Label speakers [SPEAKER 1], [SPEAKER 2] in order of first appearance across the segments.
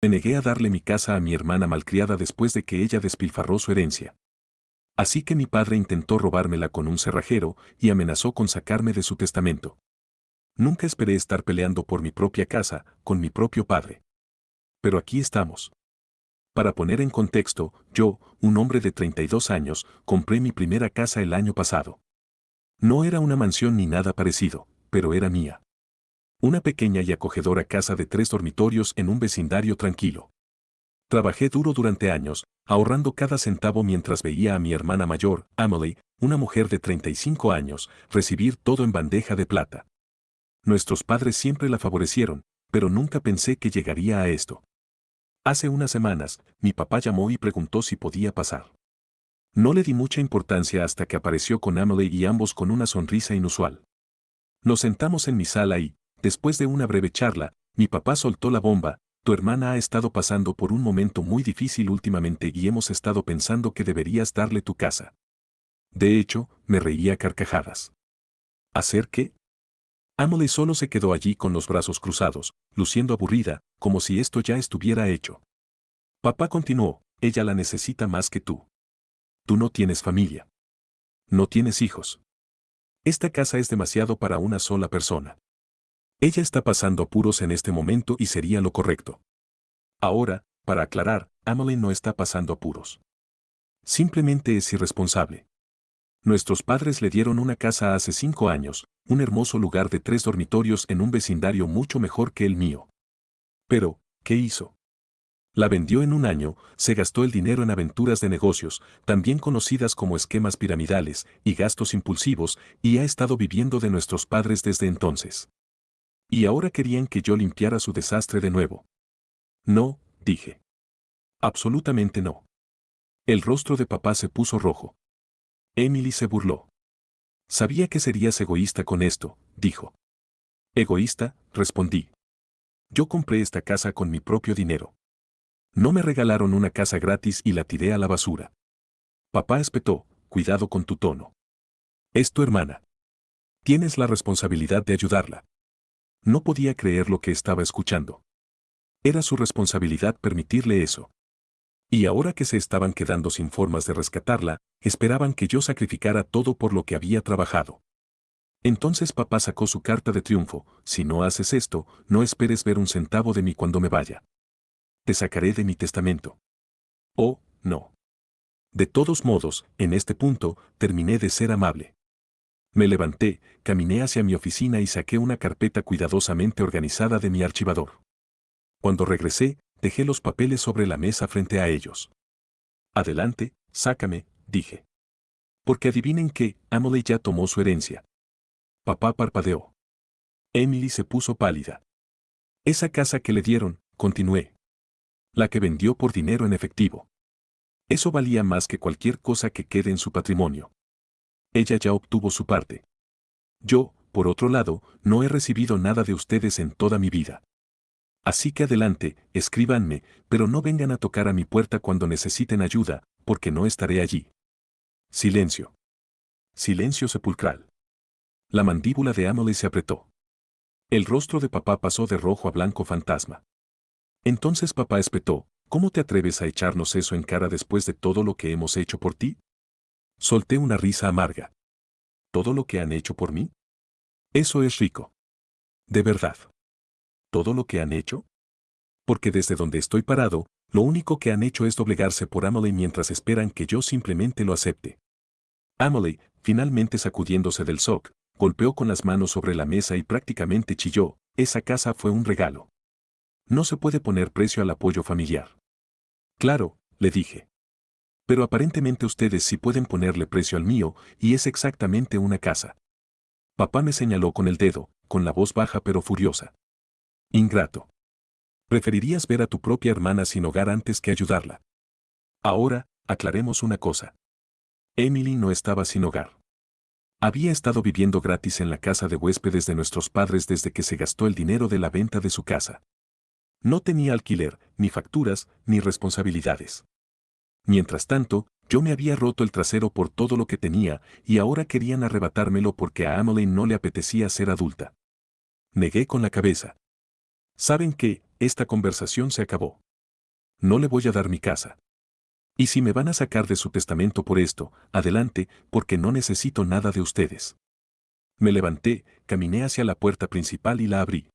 [SPEAKER 1] Me negué a darle mi casa a mi hermana malcriada después de que ella despilfarró su herencia. Así que mi padre intentó robármela con un cerrajero y amenazó con sacarme de su testamento. Nunca esperé estar peleando por mi propia casa, con mi propio padre. Pero aquí estamos. Para poner en contexto, yo, un hombre de 32 años, compré mi primera casa el año pasado. No era una mansión ni nada parecido, pero era mía. Una pequeña y acogedora casa de 3 dormitorios en un vecindario tranquilo. Trabajé duro durante años, ahorrando cada centavo mientras veía a mi hermana mayor, Emily, una mujer de 35 años, recibir todo en bandeja de plata. Nuestros padres siempre la favorecieron, pero nunca pensé que llegaría a esto. Hace unas semanas, mi papá llamó y preguntó si podía pasar. No le di mucha importancia hasta que apareció con Emily y ambos con una sonrisa inusual. Nos sentamos en mi sala y, después de una breve charla, mi papá soltó la bomba: tu hermana ha estado pasando por un momento muy difícil últimamente y hemos estado pensando que deberías darle tu casa. De hecho, me reía a carcajadas. ¿Hacer qué? Emily solo se quedó allí con los brazos cruzados, luciendo aburrida, como si esto ya estuviera hecho. Papá continuó: ella la necesita más que tú. Tú no tienes familia. No tienes hijos. Esta casa es demasiado para una sola persona. Ella está pasando apuros en este momento y sería lo correcto. Ahora, para aclarar, Emily no está pasando apuros. Simplemente es irresponsable. Nuestros padres le dieron una casa hace 5 años, un hermoso lugar de 3 dormitorios en un vecindario mucho mejor que el mío. Pero, ¿qué hizo? La vendió en un año, se gastó el dinero en aventuras de negocios, también conocidas como esquemas piramidales, y gastos impulsivos, y ha estado viviendo de nuestros padres desde entonces. Y ahora querían que yo limpiara su desastre de nuevo. No, dije. Absolutamente no. El rostro de papá se puso rojo. Emily se burló. Sabía que serías egoísta con esto, dijo. ¿Egoísta?, respondí. Yo compré esta casa con mi propio dinero. No me regalaron una casa gratis y la tiré a la basura. Papá espetó: cuidado con tu tono. Es tu hermana. Tienes la responsabilidad de ayudarla. No podía creer lo que estaba escuchando. Era su responsabilidad permitirle eso. Y ahora que se estaban quedando sin formas de rescatarla, esperaban que yo sacrificara todo por lo que había trabajado. Entonces papá sacó su carta de triunfo: si no haces esto, no esperes ver un centavo de mí cuando me vaya. Te sacaré de mi testamento. Oh, no. De todos modos, en este punto, terminé de ser amable. Me levanté, caminé hacia mi oficina y saqué una carpeta cuidadosamente organizada de mi archivador. Cuando regresé, dejé los papeles sobre la mesa frente a ellos. Adelante, sácame, dije. Porque adivinen qué, Emily ya tomó su herencia. Papá parpadeó. Emily se puso pálida. Esa casa que le dieron, continué. La que vendió por dinero en efectivo. Eso valía más que cualquier cosa que quede en su patrimonio. Ella ya obtuvo su parte. Yo, por otro lado, no he recibido nada de ustedes en toda mi vida. Así que adelante, escríbanme, pero no vengan a tocar a mi puerta cuando necesiten ayuda, porque no estaré allí. Silencio. Silencio sepulcral. La mandíbula de Emily se apretó. El rostro de papá pasó de rojo a blanco fantasma. Entonces papá espetó: ¿cómo te atreves a echarnos eso en cara después de todo lo que hemos hecho por ti? Solté una risa amarga. ¿Todo lo que han hecho por mí? Eso es rico. De verdad. ¿Todo lo que han hecho? Porque desde donde estoy parado, lo único que han hecho es doblegarse por Emily mientras esperan que yo simplemente lo acepte. Emily, finalmente sacudiéndose del shock, golpeó con las manos sobre la mesa y prácticamente chilló: esa casa fue un regalo. No se puede poner precio al apoyo familiar. Claro, le dije. Pero aparentemente ustedes sí pueden ponerle precio al mío, y es exactamente una casa. Papá me señaló con el dedo, con la voz baja pero furiosa. Ingrato. Preferirías ver a tu propia hermana sin hogar antes que ayudarla. Ahora, aclaremos una cosa. Emily no estaba sin hogar. Había estado viviendo gratis en la casa de huéspedes de nuestros padres desde que se gastó el dinero de la venta de su casa. No tenía alquiler, ni facturas, ni responsabilidades. Mientras tanto, yo me había roto el trasero por todo lo que tenía, y ahora querían arrebatármelo porque a Emily no le apetecía ser adulta. Negué con la cabeza. ¿Saben qué? Esta conversación se acabó. No le voy a dar mi casa. Y si me van a sacar de su testamento por esto, adelante, porque no necesito nada de ustedes. Me levanté, caminé hacia la puerta principal y la abrí.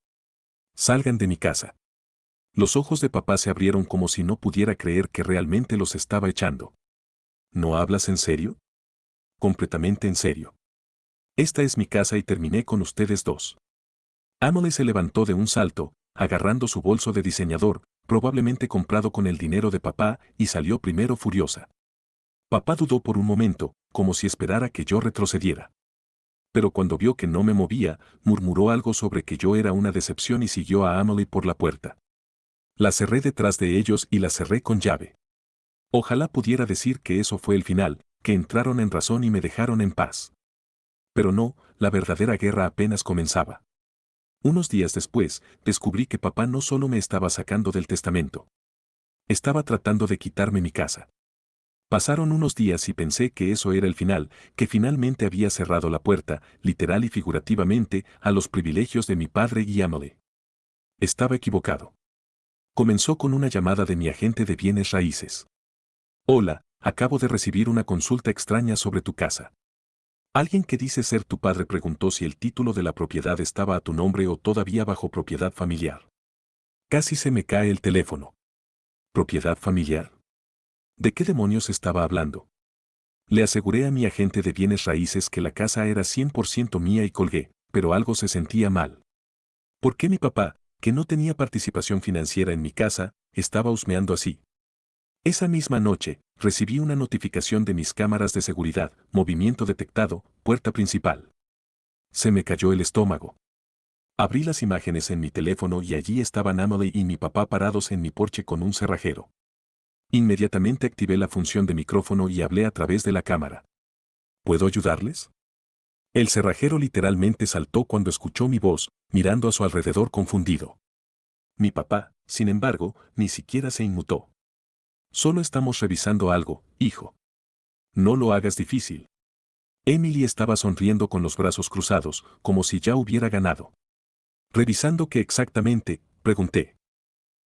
[SPEAKER 1] Salgan de mi casa. Los ojos de papá se abrieron como si no pudiera creer que realmente los estaba echando. ¿No hablas en serio? Completamente en serio. Esta es mi casa y terminé con ustedes dos. Emily se levantó de un salto, agarrando su bolso de diseñador, probablemente comprado con el dinero de papá, y salió primero furiosa. Papá dudó por un momento, como si esperara que yo retrocediera. Pero cuando vio que no me movía, murmuró algo sobre que yo era una decepción y siguió a Emily por la puerta. La cerré detrás de ellos y la cerré con llave. Ojalá pudiera decir que eso fue el final, que entraron en razón y me dejaron en paz. Pero no, la verdadera guerra apenas comenzaba. Unos días después, descubrí que papá no solo me estaba sacando del testamento. Estaba tratando de quitarme mi casa. Pasaron unos días y pensé que eso era el final, que finalmente había cerrado la puerta, literal y figurativamente, a los privilegios de mi padre y Emily. Estaba equivocado. Comenzó con una llamada de mi agente de bienes raíces. Hola, acabo de recibir una consulta extraña sobre tu casa. Alguien que dice ser tu padre preguntó si el título de la propiedad estaba a tu nombre o todavía bajo propiedad familiar. Casi se me cae el teléfono. ¿Propiedad familiar? ¿De qué demonios estaba hablando? Le aseguré a mi agente de bienes raíces que la casa era 100% mía y colgué, pero algo se sentía mal. ¿Por qué mi papá, que no tenía participación financiera en mi casa, estaba husmeando así? Esa misma noche, recibí una notificación de mis cámaras de seguridad, movimiento detectado, puerta principal. Se me cayó el estómago. Abrí las imágenes en mi teléfono y allí estaban Emily y mi papá parados en mi porche con un cerrajero. Inmediatamente activé la función de micrófono y hablé a través de la cámara. ¿Puedo ayudarles? El cerrajero literalmente saltó cuando escuchó mi voz, mirando a su alrededor confundido. Mi papá, sin embargo, ni siquiera se inmutó. Solo estamos revisando algo, hijo. No lo hagas difícil. Emily estaba sonriendo con los brazos cruzados, como si ya hubiera ganado. ¿Revisando qué exactamente?, pregunté.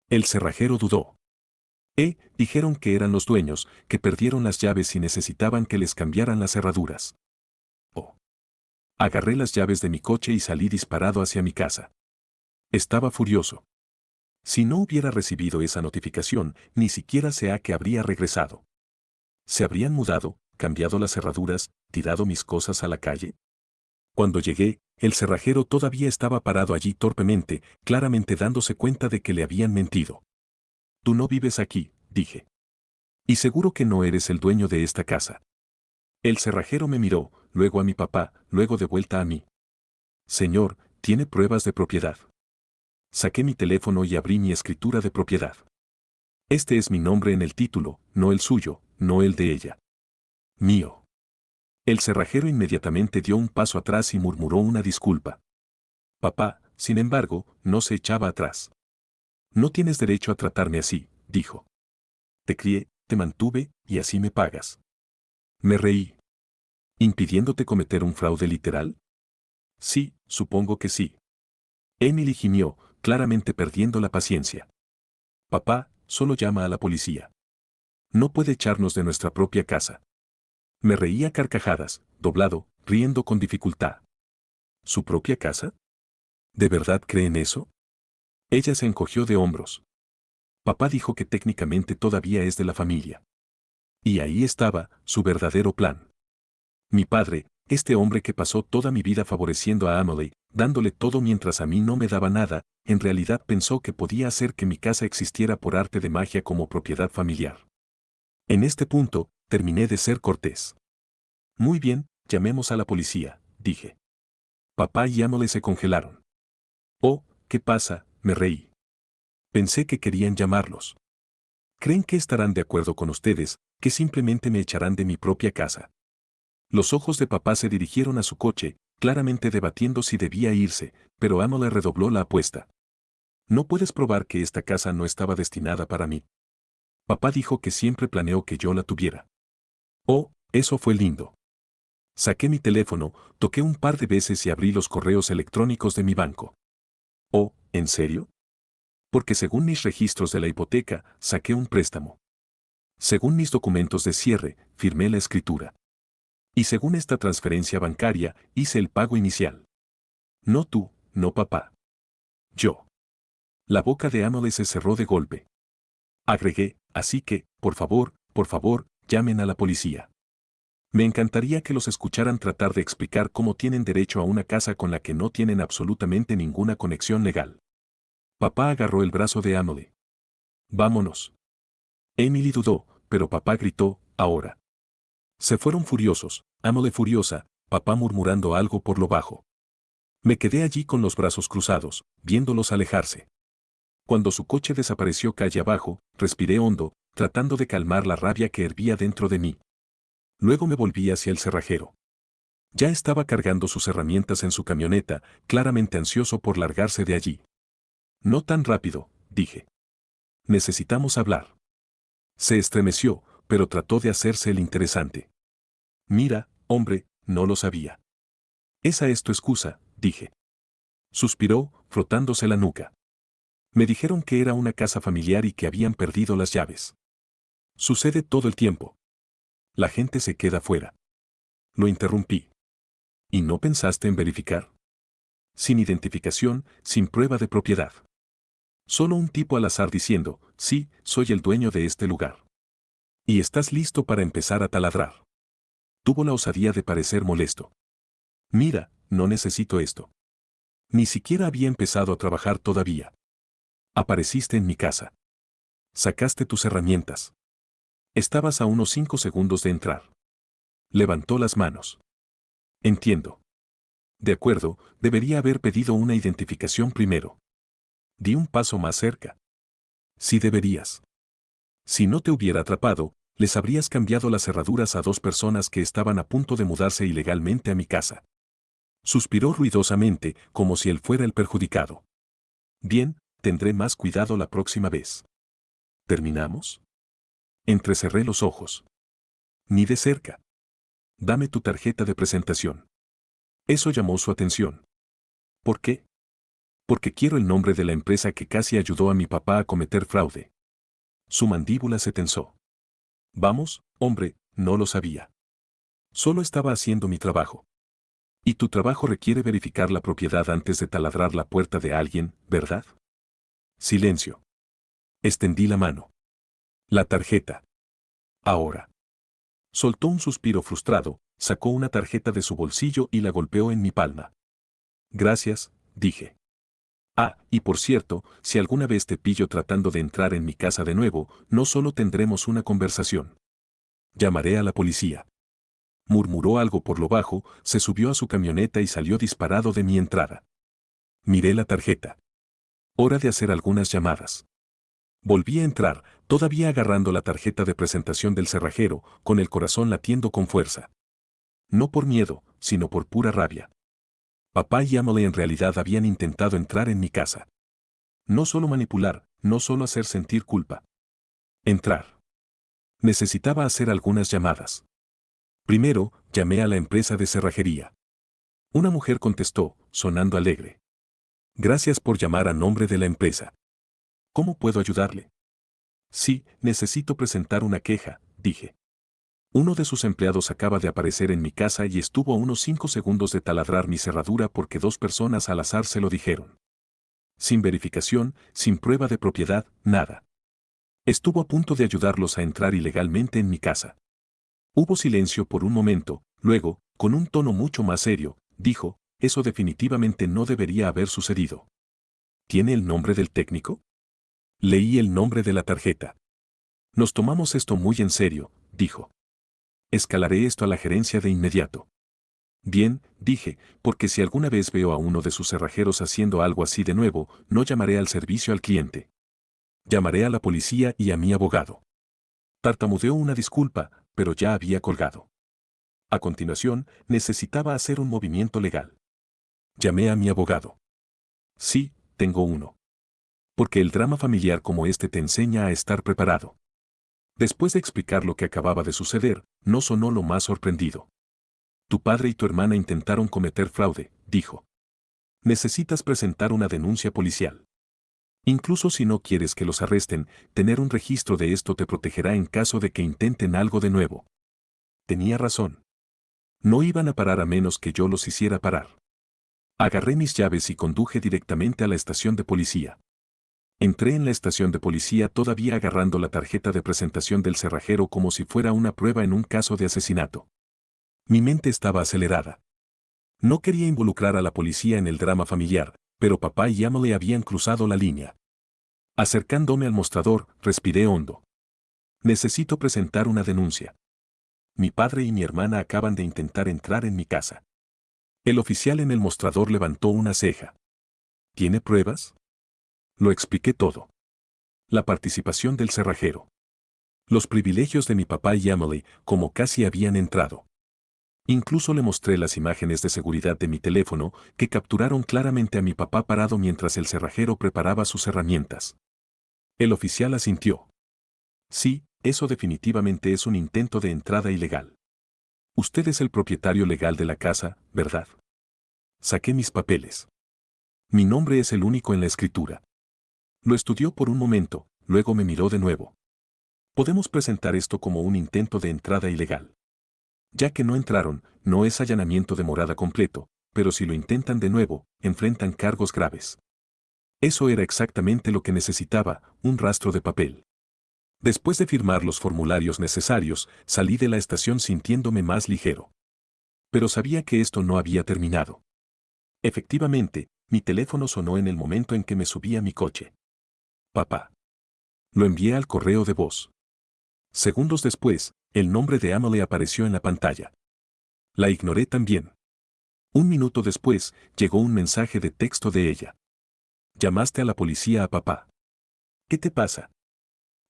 [SPEAKER 1] El cerrajero dudó. Dijeron que eran los dueños, que perdieron las llaves y necesitaban que les cambiaran las cerraduras. Oh. Agarré las llaves de mi coche y salí disparado hacia mi casa. Estaba furioso. Si no hubiera recibido esa notificación, ni siquiera sé a qué habría regresado. ¿Se habrían mudado, cambiado las cerraduras, tirado mis cosas a la calle? Cuando llegué, el cerrajero todavía estaba parado allí torpemente, claramente dándose cuenta de que le habían mentido. Tú no vives aquí, dije. Y seguro que no eres el dueño de esta casa. El cerrajero me miró, luego a mi papá, luego de vuelta a mí. Señor, ¿tiene pruebas de propiedad? Saqué mi teléfono y abrí mi escritura de propiedad. Este es mi nombre en el título, no el suyo, no el de ella. Mío. El cerrajero inmediatamente dio un paso atrás y murmuró una disculpa. Papá, sin embargo, no se echaba atrás. No tienes derecho a tratarme así, dijo. Te crié, te mantuve, y así me pagas. Me reí. ¿Impidiéndote cometer un fraude literal? Sí, supongo que sí. Emily gimió, claramente perdiendo la paciencia. Papá, solo llama a la policía. No puede echarnos de nuestra propia casa. Me reía a carcajadas, doblado, riendo con dificultad. ¿Su propia casa? ¿De verdad cree en eso? Ella se encogió de hombros. Papá dijo que técnicamente todavía es de la familia. Y ahí estaba, su verdadero plan. Mi padre, este hombre que pasó toda mi vida favoreciendo a Emily, dándole todo mientras a mí no me daba nada, en realidad pensó que podía hacer que mi casa existiera por arte de magia como propiedad familiar. En este punto, terminé de ser cortés. Muy bien, llamemos a la policía, dije. Papá y Emily se congelaron. Oh, ¿qué pasa?, me reí. Pensé que querían llamarlos. ¿Creen que estarán de acuerdo con ustedes, que simplemente me echarán de mi propia casa? Los ojos de papá se dirigieron a su coche, claramente debatiendo si debía irse, pero Emily redobló la apuesta. ¿No puedes probar que esta casa no estaba destinada para mí? Papá dijo que siempre planeó que yo la tuviera. Oh, eso fue lindo. Saqué mi teléfono, toqué un par de veces y abrí los correos electrónicos de mi banco. Oh, ¿en serio? Porque según mis registros de la hipoteca, saqué un préstamo. Según mis documentos de cierre, firmé la escritura. Y según esta transferencia bancaria, hice el pago inicial. No tú, no papá. Yo. La boca de Emily se cerró de golpe. Agregué, así que, por favor, llamen a la policía. Me encantaría que los escucharan tratar de explicar cómo tienen derecho a una casa con la que no tienen absolutamente ninguna conexión legal. Papá agarró el brazo de Emily. Vámonos. Emily dudó, pero papá gritó, ahora. Se fueron furiosos, Emily furiosa, papá murmurando algo por lo bajo. Me quedé allí con los brazos cruzados, viéndolos alejarse. Cuando su coche desapareció calle abajo, respiré hondo, tratando de calmar la rabia que hervía dentro de mí. Luego me volví hacia el cerrajero. Ya estaba cargando sus herramientas en su camioneta, claramente ansioso por largarse de allí. No tan rápido, dije. Necesitamos hablar. Se estremeció, pero trató de hacerse el interesante. Mira, hombre, no lo sabía. Esa es tu excusa, dije. Suspiró, frotándose la nuca. Me dijeron que era una casa familiar y que habían perdido las llaves. Sucede todo el tiempo. La gente se queda fuera. Lo interrumpí. ¿Y no pensaste en verificar? Sin identificación, sin prueba de propiedad. Solo un tipo al azar diciendo, sí, soy el dueño de este lugar. Y estás listo para empezar a taladrar. Tuvo la osadía de parecer molesto. Mira, no necesito esto. Ni siquiera había empezado a trabajar todavía. Apareciste en mi casa. Sacaste tus herramientas. Estabas a unos 5 segundos de entrar. Levantó las manos. Entiendo. De acuerdo, debería haber pedido una identificación primero. Di un paso más cerca. Sí deberías. Si no te hubiera atrapado, les habrías cambiado las cerraduras a 2 personas que estaban a punto de mudarse ilegalmente a mi casa. Suspiró ruidosamente, como si él fuera el perjudicado. Bien, tendré más cuidado la próxima vez. ¿Terminamos? Entrecerré los ojos. Ni de cerca. Dame tu tarjeta de presentación. Eso llamó su atención. ¿Por qué? Porque quiero el nombre de la empresa que casi ayudó a mi papá a cometer fraude. Su mandíbula se tensó. Vamos, hombre, no lo sabía. Solo estaba haciendo mi trabajo. Y tu trabajo requiere verificar la propiedad antes de taladrar la puerta de alguien, ¿verdad? Silencio. Extendí la mano. La tarjeta. Ahora. Soltó un suspiro frustrado, sacó una tarjeta de su bolsillo y la golpeó en mi palma. Gracias, dije. Ah, y por cierto, si alguna vez te pillo tratando de entrar en mi casa de nuevo, no solo tendremos una conversación. Llamaré a la policía. Murmuró algo por lo bajo, se subió a su camioneta y salió disparado de mi entrada. Miré la tarjeta. Hora de hacer algunas llamadas. Volví a entrar, todavía agarrando la tarjeta de presentación del cerrajero, con el corazón latiendo con fuerza. No por miedo, sino por pura rabia. Papá y Emily en realidad habían intentado entrar en mi casa. No solo manipular, no solo hacer sentir culpa. Entrar. Necesitaba hacer algunas llamadas. Primero, llamé a la empresa de cerrajería. Una mujer contestó, sonando alegre. Gracias por llamar a nombre de la empresa. ¿Cómo puedo ayudarle? Sí, necesito presentar una queja, dije. Uno de sus empleados acaba de aparecer en mi casa y estuvo a unos 5 segundos de taladrar mi cerradura porque 2 personas al azar se lo dijeron. Sin verificación, sin prueba de propiedad, nada. Estuvo a punto de ayudarlos a entrar ilegalmente en mi casa. Hubo silencio por un momento, luego, con un tono mucho más serio, dijo, eso definitivamente no debería haber sucedido. ¿Tiene el nombre del técnico? Leí el nombre de la tarjeta. Nos tomamos esto muy en serio, dijo. Escalaré esto a la gerencia de inmediato. Bien, dije, porque si alguna vez veo a uno de sus cerrajeros haciendo algo así de nuevo, no llamaré al servicio al cliente. Llamaré a la policía y a mi abogado. Tartamudeó una disculpa, pero ya había colgado. A continuación, necesitaba hacer un movimiento legal. Llamé a mi abogado. Sí, tengo uno. Porque el drama familiar como este te enseña a estar preparado. Después de explicar lo que acababa de suceder, no sonó lo más sorprendido. Tu padre y tu hermana intentaron cometer fraude, dijo. Necesitas presentar una denuncia policial. Incluso si no quieres que los arresten, tener un registro de esto te protegerá en caso de que intenten algo de nuevo. Tenía razón. No iban a parar a menos que yo los hiciera parar. Agarré mis llaves y conduje directamente a la estación de policía. Entré en la estación de policía todavía agarrando la tarjeta de presentación del cerrajero como si fuera una prueba en un caso de asesinato. Mi mente estaba acelerada. No quería involucrar a la policía en el drama familiar, pero papá y Emily habían cruzado la línea. Acercándome al mostrador, respiré hondo. Necesito presentar una denuncia. Mi padre y mi hermana acaban de intentar entrar en mi casa. El oficial en el mostrador levantó una ceja. ¿Tiene pruebas? Lo expliqué todo. La participación del cerrajero. Los privilegios de mi papá y Emily, como casi habían entrado. Incluso le mostré las imágenes de seguridad de mi teléfono que capturaron claramente a mi papá parado mientras el cerrajero preparaba sus herramientas. El oficial asintió. Sí, eso definitivamente es un intento de entrada ilegal. Usted es el propietario legal de la casa, ¿verdad? Saqué mis papeles. Mi nombre es el único en la escritura. Lo estudió por un momento, luego me miró de nuevo. Podemos presentar esto como un intento de entrada ilegal. Ya que no entraron, no es allanamiento de morada completo, pero si lo intentan de nuevo, enfrentan cargos graves. Eso era exactamente lo que necesitaba, un rastro de papel. Después de firmar los formularios necesarios, salí de la estación sintiéndome más ligero. Pero sabía que esto no había terminado. Efectivamente, mi teléfono sonó en el momento en que me subí a mi coche. Papá. Lo envié al correo de voz. Segundos después, el nombre de Emily apareció en la pantalla. La ignoré también. Un minuto después, llegó un mensaje de texto de ella. Llamaste a la policía a papá. ¿Qué te pasa?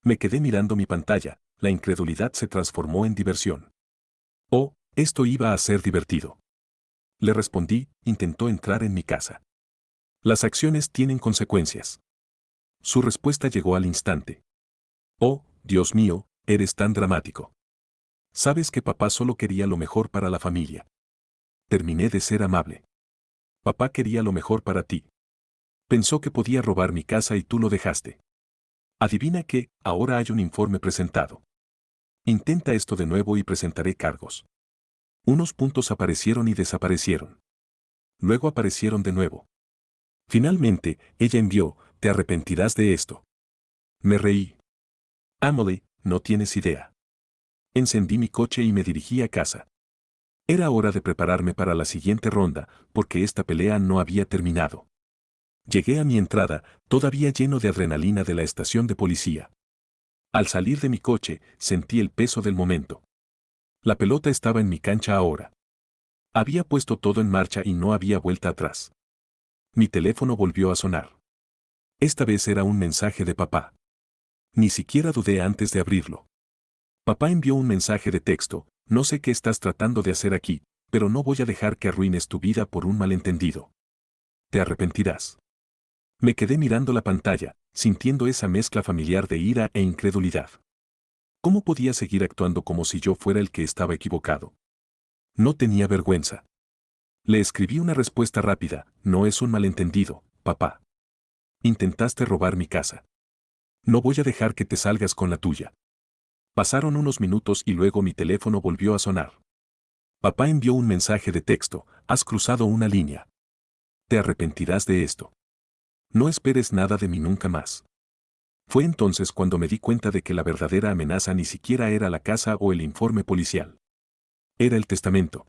[SPEAKER 1] Me quedé mirando mi pantalla, la incredulidad se transformó en diversión. Oh, esto iba a ser divertido. Le respondí, intentó entrar en mi casa. Las acciones tienen consecuencias. Su respuesta llegó al instante. Oh, Dios mío, eres tan dramático. Sabes que papá solo quería lo mejor para la familia. Terminé de ser amable. Papá quería lo mejor para ti. Pensó que podía robar mi casa y tú lo dejaste. Adivina qué, ahora hay un informe presentado. Intenta esto de nuevo y presentaré cargos. Unos puntos aparecieron y desaparecieron. Luego aparecieron de nuevo. Finalmente, ella envió, te arrepentirás de esto. Me reí. Emily, no tienes idea. Encendí mi coche y me dirigí a casa. Era hora de prepararme para la siguiente ronda, porque esta pelea no había terminado. Llegué a mi entrada, todavía lleno de adrenalina de la estación de policía. Al salir de mi coche, sentí el peso del momento. La pelota estaba en mi cancha ahora. Había puesto todo en marcha y no había vuelta atrás. Mi teléfono volvió a sonar. Esta vez era un mensaje de papá. Ni siquiera dudé antes de abrirlo. Papá envió un mensaje de texto, no sé qué estás tratando de hacer aquí, pero no voy a dejar que arruines tu vida por un malentendido. Te arrepentirás. Me quedé mirando la pantalla, sintiendo esa mezcla familiar de ira e incredulidad. ¿Cómo podía seguir actuando como si yo fuera el que estaba equivocado? No tenía vergüenza. Le escribí una respuesta rápida, no es un malentendido, papá. Intentaste robar mi casa. No voy a dejar que te salgas con la tuya. Pasaron unos minutos y luego mi teléfono volvió a sonar. Papá envió un mensaje de texto, has cruzado una línea. Te arrepentirás de esto. No esperes nada de mí nunca más. Fue entonces cuando me di cuenta de que la verdadera amenaza ni siquiera era la casa o el informe policial. Era el testamento.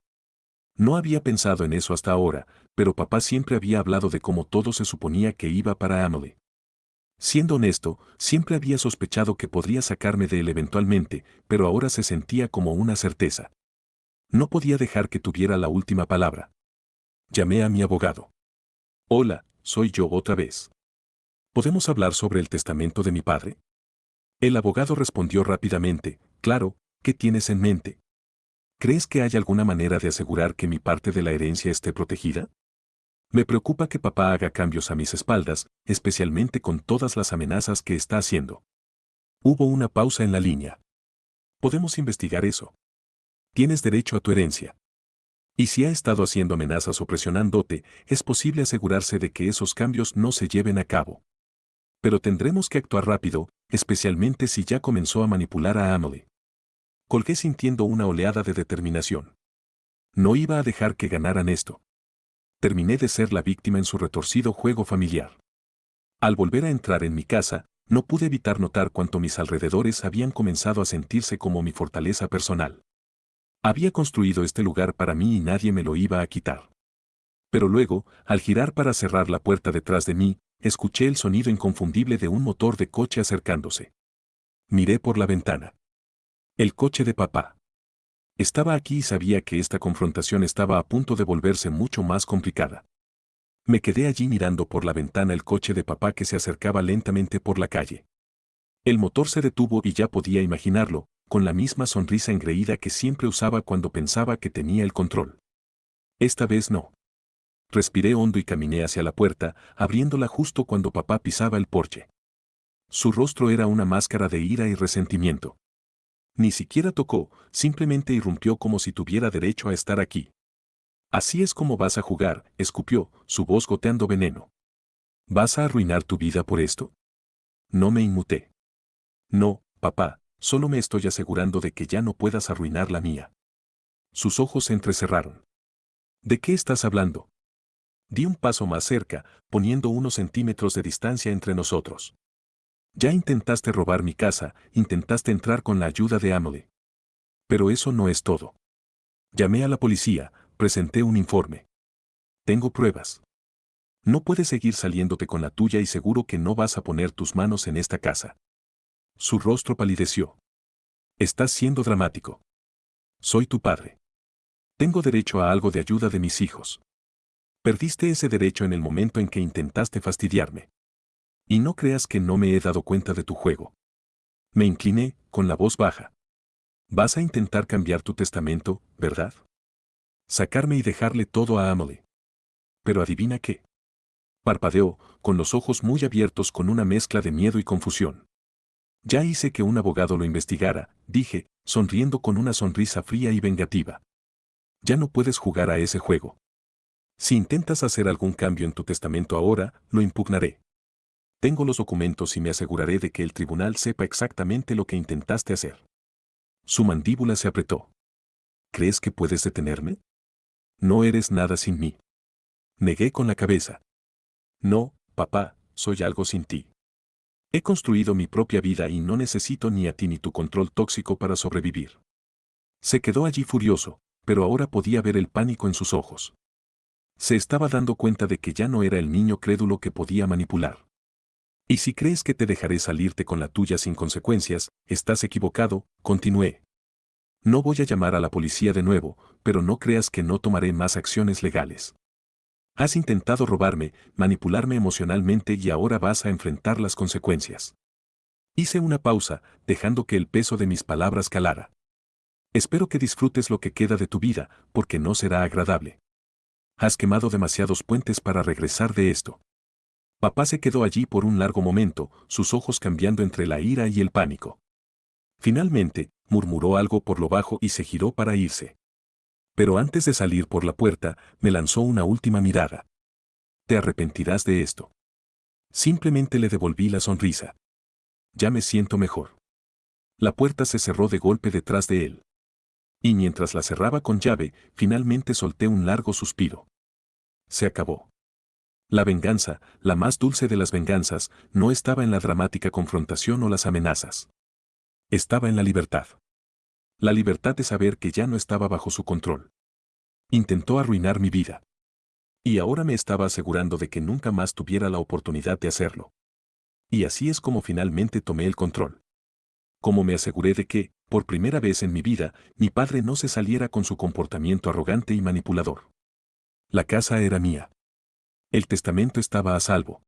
[SPEAKER 1] No había pensado en eso hasta ahora, pero papá siempre había hablado de cómo todo se suponía que iba para Emily. Siendo honesto, siempre había sospechado que podría sacarme de él eventualmente, pero ahora se sentía como una certeza. No podía dejar que tuviera la última palabra. Llamé a mi abogado. Hola, soy yo otra vez. ¿Podemos hablar sobre el testamento de mi padre? El abogado respondió rápidamente, claro, ¿qué tienes en mente? ¿Crees que hay alguna manera de asegurar que mi parte de la herencia esté protegida? Me preocupa que papá haga cambios a mis espaldas, especialmente con todas las amenazas que está haciendo. Hubo una pausa en la línea. Podemos investigar eso. Tienes derecho a tu herencia. Y si ha estado haciendo amenazas o presionándote, es posible asegurarse de que esos cambios no se lleven a cabo. Pero tendremos que actuar rápido, especialmente si ya comenzó a manipular a Emily. Colgué sintiendo una oleada de determinación. No iba a dejar que ganaran esto. Terminé de ser la víctima en su retorcido juego familiar. Al volver a entrar en mi casa, no pude evitar notar cuánto mis alrededores habían comenzado a sentirse como mi fortaleza personal. Había construido este lugar para mí y nadie me lo iba a quitar. Pero luego, al girar para cerrar la puerta detrás de mí, escuché el sonido inconfundible de un motor de coche acercándose. Miré por la ventana. El coche de papá. Estaba aquí y sabía que esta confrontación estaba a punto de volverse mucho más complicada. Me quedé allí mirando por la ventana el coche de papá que se acercaba lentamente por la calle. El motor se detuvo y ya podía imaginarlo, con la misma sonrisa engreída que siempre usaba cuando pensaba que tenía el control. Esta vez no. Respiré hondo y caminé hacia la puerta, abriéndola justo cuando papá pisaba el porche. Su rostro era una máscara de ira y resentimiento. Ni siquiera tocó, simplemente irrumpió como si tuviera derecho a estar aquí. Así es como vas a jugar, escupió, su voz goteando veneno. ¿Vas a arruinar tu vida por esto? No me inmuté. No, papá, solo me estoy asegurando de que ya no puedas arruinar la mía. Sus ojos se entrecerraron. ¿De qué estás hablando? Di un paso más cerca, poniendo unos centímetros de distancia entre nosotros. Ya intentaste robar mi casa, intentaste entrar con la ayuda de Emily. Pero eso no es todo. Llamé a la policía, presenté un informe. Tengo pruebas. No puedes seguir saliéndote con la tuya y seguro que no vas a poner tus manos en esta casa. Su rostro palideció. Estás siendo dramático. Soy tu padre. Tengo derecho a algo de ayuda de mis hijos. Perdiste ese derecho en el momento en que intentaste fastidiarme. Y no creas que no me he dado cuenta de tu juego. Me incliné, con la voz baja. Vas a intentar cambiar tu testamento, ¿verdad? Sacarme y dejarle todo a Emily. Pero adivina qué. Parpadeó, con los ojos muy abiertos con una mezcla de miedo y confusión. Ya hice que un abogado lo investigara, dije, sonriendo con una sonrisa fría y vengativa. Ya no puedes jugar a ese juego. Si intentas hacer algún cambio en tu testamento ahora, lo impugnaré. Tengo los documentos y me aseguraré de que el tribunal sepa exactamente lo que intentaste hacer. Su mandíbula se apretó. ¿Crees que puedes detenerme? No eres nada sin mí. Negué con la cabeza. No, papá, soy algo sin ti. He construido mi propia vida y no necesito ni a ti ni tu control tóxico para sobrevivir. Se quedó allí furioso, pero ahora podía ver el pánico en sus ojos. Se estaba dando cuenta de que ya no era el niño crédulo que podía manipular. Y si crees que te dejaré salirte con la tuya sin consecuencias, estás equivocado, continué. No voy a llamar a la policía de nuevo, pero no creas que no tomaré más acciones legales. Has intentado robarme, manipularme emocionalmente y ahora vas a enfrentar las consecuencias. Hice una pausa, dejando que el peso de mis palabras calara. Espero que disfrutes lo que queda de tu vida, porque no será agradable. Has quemado demasiados puentes para regresar de esto. Papá se quedó allí por un largo momento, sus ojos cambiando entre la ira y el pánico. Finalmente, murmuró algo por lo bajo y se giró para irse. Pero antes de salir por la puerta, me lanzó una última mirada. Te arrepentirás de esto. Simplemente le devolví la sonrisa. Ya me siento mejor. La puerta se cerró de golpe detrás de él. Y mientras la cerraba con llave, finalmente solté un largo suspiro. Se acabó. La venganza, la más dulce de las venganzas, no estaba en la dramática confrontación o las amenazas. Estaba en la libertad. La libertad de saber que ya no estaba bajo su control. Intentó arruinar mi vida. Y ahora me estaba asegurando de que nunca más tuviera la oportunidad de hacerlo. Y así es como finalmente tomé el control. Como me aseguré de que, por primera vez en mi vida, mi padre no se saliera con su comportamiento arrogante y manipulador. La casa era mía. El testamento estaba a salvo.